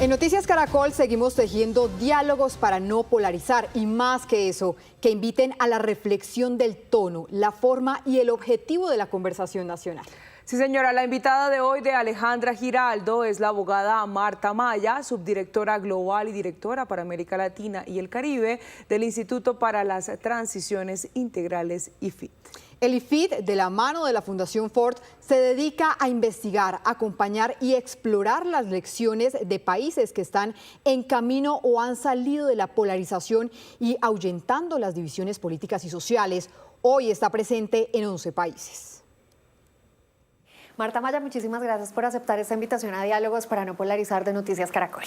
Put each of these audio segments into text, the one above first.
En Noticias Caracol seguimos tejiendo diálogos para no polarizar y más que eso, que inviten a la reflexión del tono, la forma y el objetivo de la conversación nacional. Sí, señora, la invitada de hoy de Alejandra Giraldo es la abogada Marta Maya, subdirectora global y directora para América Latina y el Caribe del Instituto para las Transiciones Integrales IFIT. El IFIT, de la mano de la Fundación Ford, se dedica a investigar, acompañar y explorar las lecciones de países que están en camino o han salido de la polarización y ahuyentando las divisiones políticas y sociales. Hoy está presente en 11 países. Marta Maya, muchísimas gracias por aceptar esta invitación a Diálogos para no polarizar de Noticias Caracol.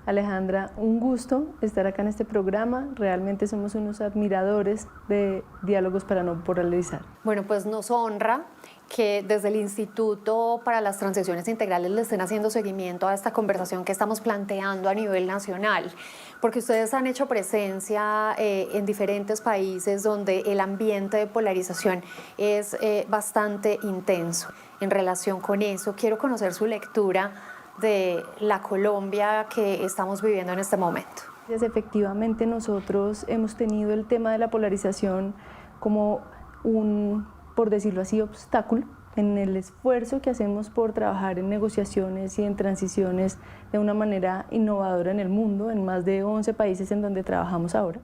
Alejandra, un gusto estar acá en este programa. Realmente somos unos admiradores de Diálogos para no polarizar. Bueno, pues nos honra que desde el Instituto para las Transiciones Integrales le estén haciendo seguimiento a esta conversación que estamos planteando a nivel nacional, porque ustedes han hecho presencia en diferentes países donde el ambiente de polarización es bastante intenso. En relación con eso, quiero conocer su lectura de la Colombia que estamos viviendo en este momento. Efectivamente, nosotros hemos tenido el tema de la polarización como un, por decirlo así, obstáculo en el esfuerzo que hacemos por trabajar en negociaciones y en transiciones de una manera innovadora en el mundo, en más de 11 países en donde trabajamos ahora.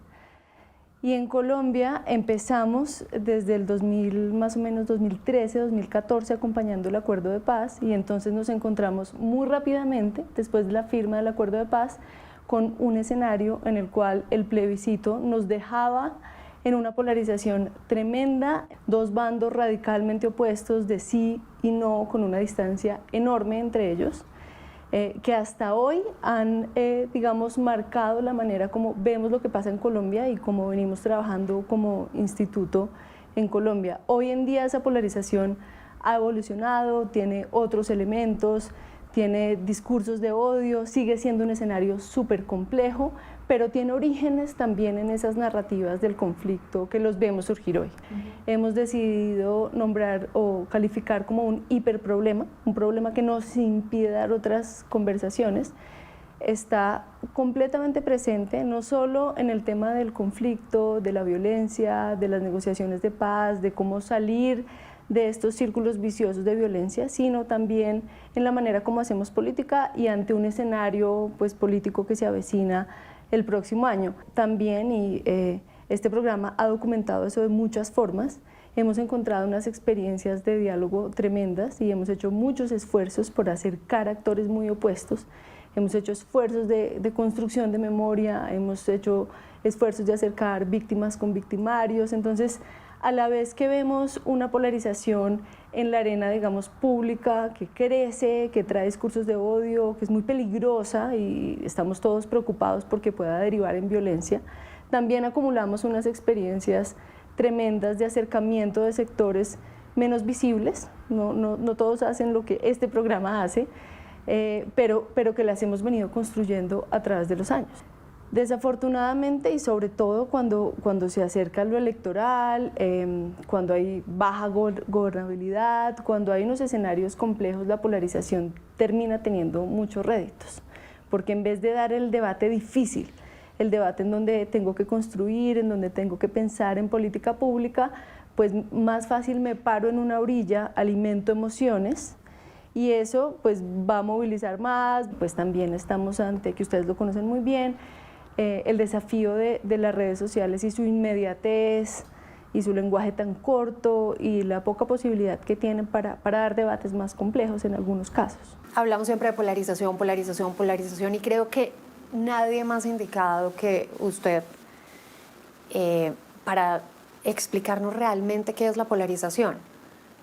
Y en Colombia empezamos desde el 2000, más o menos 2013, 2014, acompañando el acuerdo de paz, y entonces nos encontramos muy rápidamente, después de la firma del acuerdo de paz, con un escenario en el cual el plebiscito nos dejaba en una polarización tremenda, dos bandos radicalmente opuestos de sí y no, con una distancia enorme entre ellos, que hasta hoy han, digamos, marcado la manera como vemos lo que pasa en Colombia y cómo venimos trabajando como instituto en Colombia. Hoy en día esa polarización ha evolucionado, tiene otros elementos, tiene discursos de odio, sigue siendo un escenario súper complejo, pero tiene orígenes también en esas narrativas del conflicto que los vemos surgir hoy. Hemos decidido nombrar o calificar como un hiperproblema, un problema que nos impide dar otras conversaciones. Está completamente presente no solo en el tema del conflicto, de la violencia, de las negociaciones de paz, de cómo salir de estos círculos viciosos de violencia, sino también en la manera como hacemos política y ante un escenario pues, político que se avecina el próximo año. También, y este programa ha documentado eso de muchas formas, hemos encontrado unas experiencias de diálogo tremendas y hemos hecho muchos esfuerzos por acercar actores muy opuestos. Hemos hecho esfuerzos de construcción de memoria, hemos hecho esfuerzos de acercar víctimas con victimarios. Entonces, a la vez que vemos una polarización en la arena, digamos, pública, que crece, que trae discursos de odio, que es muy peligrosa y estamos todos preocupados porque pueda derivar en violencia, también acumulamos unas experiencias tremendas de acercamiento de sectores menos visibles. No todos hacen lo que este programa hace, pero que las hemos venido construyendo a través de los años. Desafortunadamente, y sobre todo cuando se acerca lo electoral, cuando hay baja gobernabilidad, cuando hay unos escenarios complejos, la polarización termina teniendo muchos réditos, porque en vez de dar el debate difícil, el debate en donde tengo que construir, en donde tengo que pensar en política pública, pues más fácil me paro en una orilla, alimento emociones, y eso pues va a movilizar más. Pues también estamos ante, que ustedes lo conocen muy bien, el desafío de las redes sociales y su inmediatez y su lenguaje tan corto y la poca posibilidad que tienen para dar debates más complejos en algunos casos. Hablamos siempre de polarización, polarización, polarización, y creo que nadie más indicado que usted para explicarnos realmente qué es la polarización,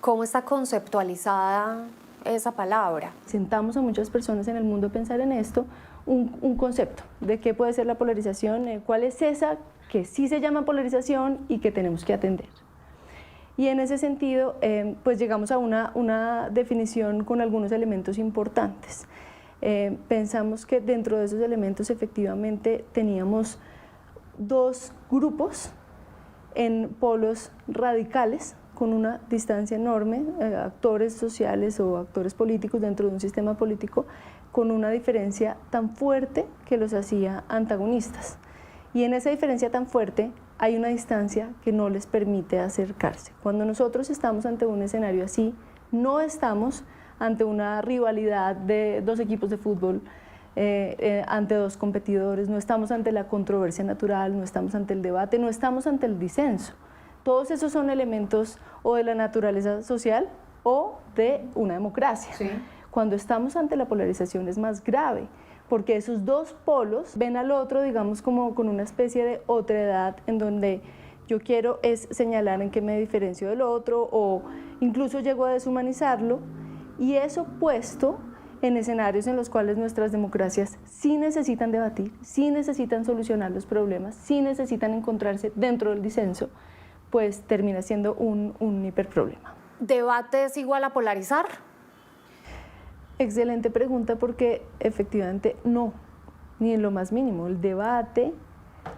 cómo está conceptualizada esa palabra. Sentamos a muchas personas en el mundo a pensar en esto, un concepto de qué puede ser la polarización, cuál es esa que sí se llama polarización y que tenemos que atender. Y en ese sentido, pues llegamos a una definición con algunos elementos importantes. Pensamos que dentro de esos elementos efectivamente teníamos dos grupos en polos radicales, con una distancia enorme, actores sociales o actores políticos dentro de un sistema político con una diferencia tan fuerte que los hacía antagonistas. Y en esa diferencia tan fuerte hay una distancia que no les permite acercarse. Cuando nosotros estamos ante un escenario así, no estamos ante una rivalidad de dos equipos de fútbol, ante dos competidores, no estamos ante la controversia natural, no estamos ante el debate, no estamos ante el disenso. Todos esos son elementos o de la naturaleza social o de una democracia. Sí. Cuando estamos ante la polarización es más grave, porque esos dos polos ven al otro, digamos, como con una especie de otredad en donde yo quiero es señalar en qué me diferencio del otro o incluso llego a deshumanizarlo, y eso puesto en escenarios en los cuales nuestras democracias sí necesitan debatir, sí necesitan solucionar los problemas, sí necesitan encontrarse dentro del disenso, pues termina siendo un hiperproblema. ¿Debate es igual a polarizar? Excelente pregunta, porque efectivamente no, ni en lo más mínimo. El debate,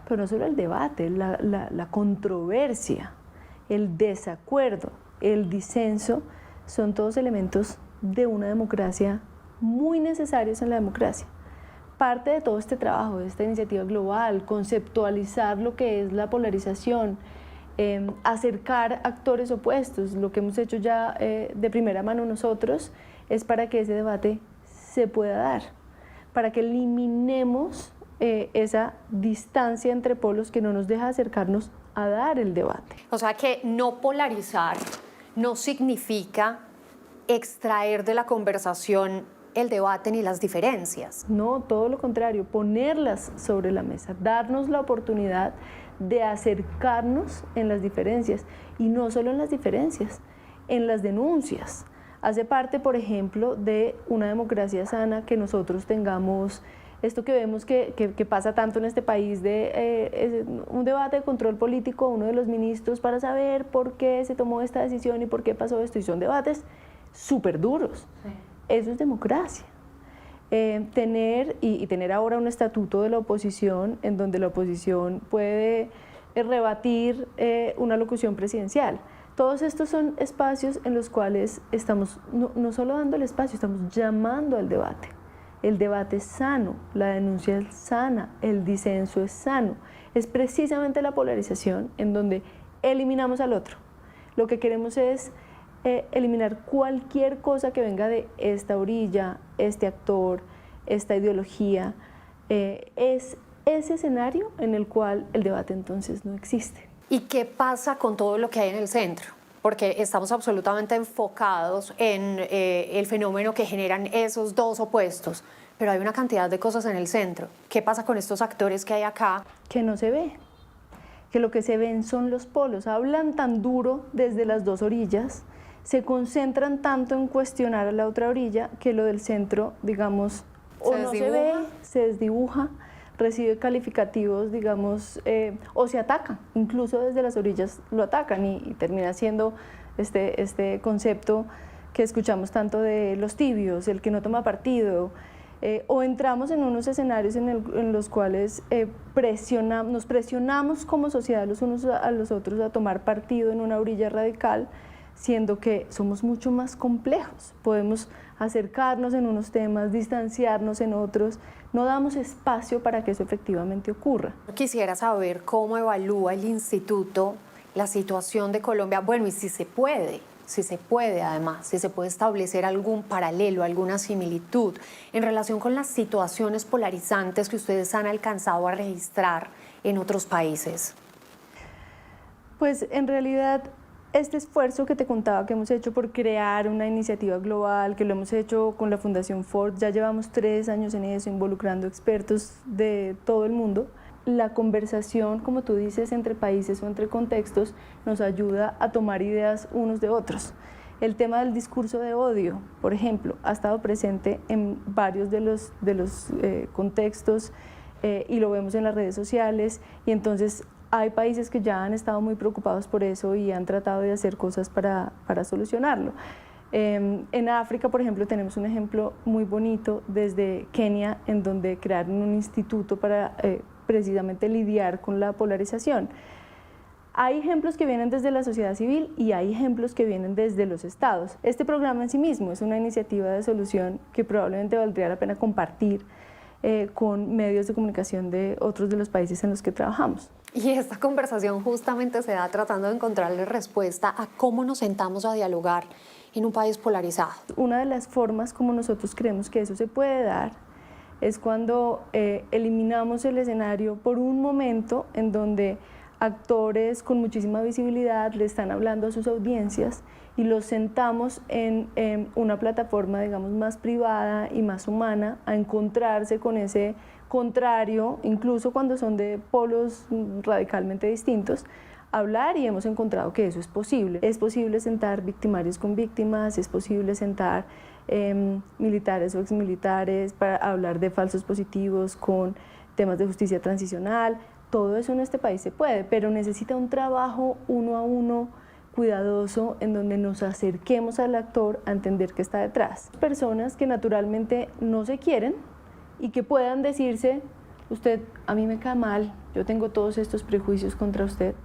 pero no solo el debate, la controversia, el desacuerdo, el disenso, son todos elementos de una democracia muy necesarios en la democracia. Parte de todo este trabajo, de esta iniciativa global, conceptualizar lo que es la polarización, acercar actores opuestos, lo que hemos hecho ya de primera mano nosotros, es para que ese debate se pueda dar, para que eliminemos esa distancia entre polos que no nos deja acercarnos a dar el debate. O sea que no polarizar no significa extraer de la conversación el debate ni las diferencias. No, todo lo contrario, ponerlas sobre la mesa, darnos la oportunidad de acercarnos en las diferencias, y no solo en las diferencias, en las denuncias. Hace parte, por ejemplo, de una democracia sana que nosotros tengamos esto que vemos que pasa tanto en este país, de un debate de control político, uno de los ministros para saber por qué se tomó esta decisión y por qué pasó esto, y son debates súper duros. Sí. Eso es democracia. Tener ahora un estatuto de la oposición en donde la oposición puede rebatir una locución presidencial. Todos estos son espacios en los cuales estamos no solo dando el espacio, estamos llamando al debate. El debate es sano, la denuncia es sana, el disenso es sano. Es precisamente la polarización en donde eliminamos al otro. Lo que queremos es eliminar cualquier cosa que venga de esta orilla, este actor, esta ideología. Es ese escenario en el cual el debate entonces no existe. ¿Y qué pasa con todo lo que hay en el centro? Porque estamos absolutamente enfocados en el fenómeno que generan esos dos opuestos, pero hay una cantidad de cosas en el centro. ¿Qué pasa con estos actores que hay acá? Que no se ve, que lo que se ven son los polos. Hablan tan duro desde las dos orillas, se concentran tanto en cuestionar a la otra orilla, que lo del centro, digamos, o no se ve, se desdibuja, recibe calificativos, digamos, o se ataca, incluso desde las orillas lo atacan, y termina siendo este concepto que escuchamos tanto de los tibios, el que no toma partido, o entramos en unos escenarios en los cuales nos presionamos como sociedad los unos a los otros a tomar partido en una orilla radical, siendo que somos mucho más complejos. Podemos acercarnos en unos temas, distanciarnos en otros, no damos espacio para que eso efectivamente ocurra. Quisiera saber cómo evalúa el instituto la situación de Colombia, bueno, y si se puede además, si se puede establecer algún paralelo, alguna similitud en relación con las situaciones polarizantes que ustedes han alcanzado a registrar en otros países. Pues en realidad este esfuerzo que te contaba que hemos hecho por crear una iniciativa global, que lo hemos hecho con la Fundación Ford, ya llevamos 3 años en eso, involucrando expertos de todo el mundo. La conversación, como tú dices, entre países o entre contextos nos ayuda a tomar ideas unos de otros. El tema del discurso de odio, por ejemplo, ha estado presente en varios de los contextos y lo vemos en las redes sociales, y entonces hay países que ya han estado muy preocupados por eso y han tratado de hacer cosas para solucionarlo. En África, por ejemplo, tenemos un ejemplo muy bonito desde Kenia, en donde crearon un instituto para precisamente lidiar con la polarización. Hay ejemplos que vienen desde la sociedad civil y hay ejemplos que vienen desde los estados. Este programa en sí mismo es una iniciativa de solución que probablemente valdría la pena compartir con medios de comunicación de otros de los países en los que trabajamos. Y esta conversación justamente se da tratando de encontrarle respuesta a cómo nos sentamos a dialogar en un país polarizado. Una de las formas como nosotros creemos que eso se puede dar es cuando eliminamos el escenario por un momento en donde actores con muchísima visibilidad le están hablando a sus audiencias y los sentamos en una plataforma, digamos, más privada y más humana a encontrarse con ese contrario, incluso cuando son de polos radicalmente distintos, hablar, y hemos encontrado que eso es posible. Es posible sentar victimarios con víctimas, es posible sentar militares o exmilitares para hablar de falsos positivos con temas de justicia transicional. Todo eso en este país se puede, pero necesita un trabajo uno a uno, cuidadoso, en donde nos acerquemos al actor a entender qué está detrás. Personas que naturalmente no se quieren y que puedan decirse, usted a mí me cae mal, yo tengo todos estos prejuicios contra usted,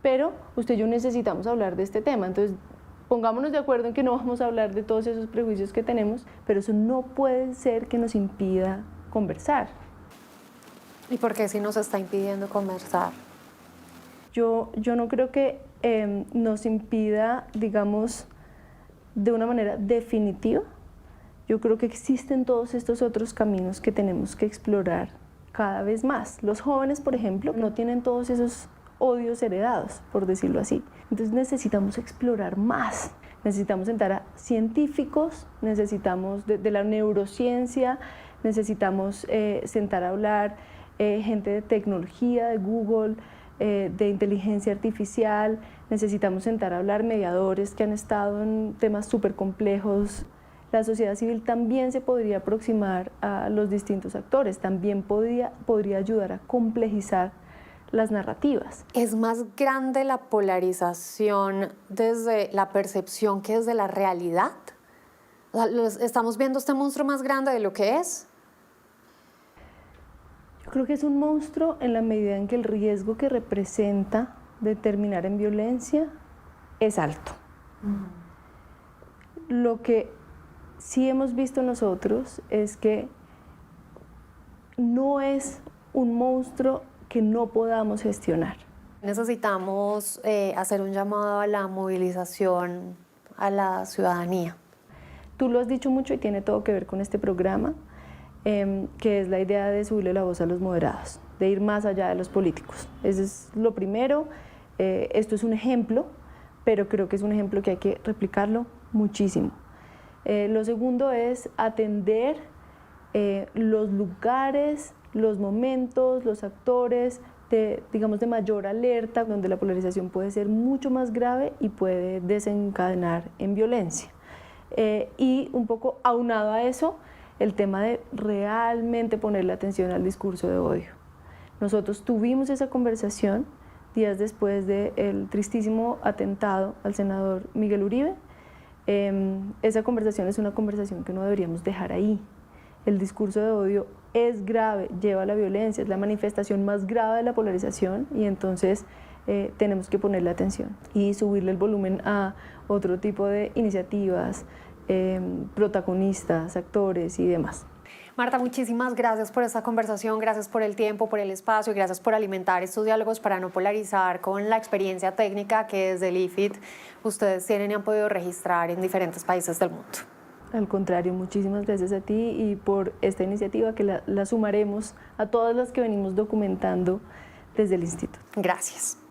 pero usted y yo necesitamos hablar de este tema. Entonces, pongámonos de acuerdo en que no vamos a hablar de todos esos prejuicios que tenemos, pero eso no puede ser que nos impida conversar. ¿Y por qué si nos está impidiendo conversar? Yo no creo que nos impida, digamos, de una manera definitiva. Yo creo que existen todos estos otros caminos que tenemos que explorar cada vez más. Los jóvenes, por ejemplo, no tienen todos esos odios heredados, por decirlo así. Entonces necesitamos explorar más. Necesitamos sentar a científicos, necesitamos de la neurociencia, necesitamos sentar a hablar gente de tecnología, de Google, de inteligencia artificial, necesitamos sentar a hablar mediadores que han estado en temas súper complejos. La sociedad civil también se podría aproximar a los distintos actores, también podría ayudar a complejizar las narrativas. ¿Es más grande la polarización desde la percepción que desde la realidad? O sea, ¿estamos viendo este monstruo más grande de lo que es? Yo creo que es un monstruo en la medida en que el riesgo que representa de terminar en violencia es alto. Lo que sí hemos visto nosotros es que no es un monstruo que no podamos gestionar. Necesitamos hacer un llamado a la movilización a la ciudadanía. Tú lo has dicho mucho y tiene todo que ver con este programa, que es la idea de subirle la voz a los moderados, de ir más allá de los políticos. Eso es lo primero. Esto es un ejemplo, pero creo que es un ejemplo que hay que replicarlo muchísimo. Lo segundo es atender los lugares, los momentos, los actores de mayor alerta, donde la polarización puede ser mucho más grave y puede desencadenar en violencia. Y un poco aunado a eso, el tema de realmente ponerle atención al discurso de odio. Nosotros tuvimos esa conversación días después del tristísimo atentado al senador Miguel Uribe. Esa conversación es una conversación que no deberíamos dejar ahí. El discurso de odio es grave, lleva a la violencia, es la manifestación más grave de la polarización, y entonces tenemos que ponerle atención y subirle el volumen a otro tipo de iniciativas, protagonistas, actores y demás. Marta, muchísimas gracias por esta conversación, gracias por el tiempo, por el espacio, gracias por alimentar estos diálogos para no polarizar con la experiencia técnica que desde el IFIT ustedes tienen y han podido registrar en diferentes países del mundo. Al contrario, muchísimas gracias a ti y por esta iniciativa que la sumaremos a todas las que venimos documentando desde el Instituto. Gracias.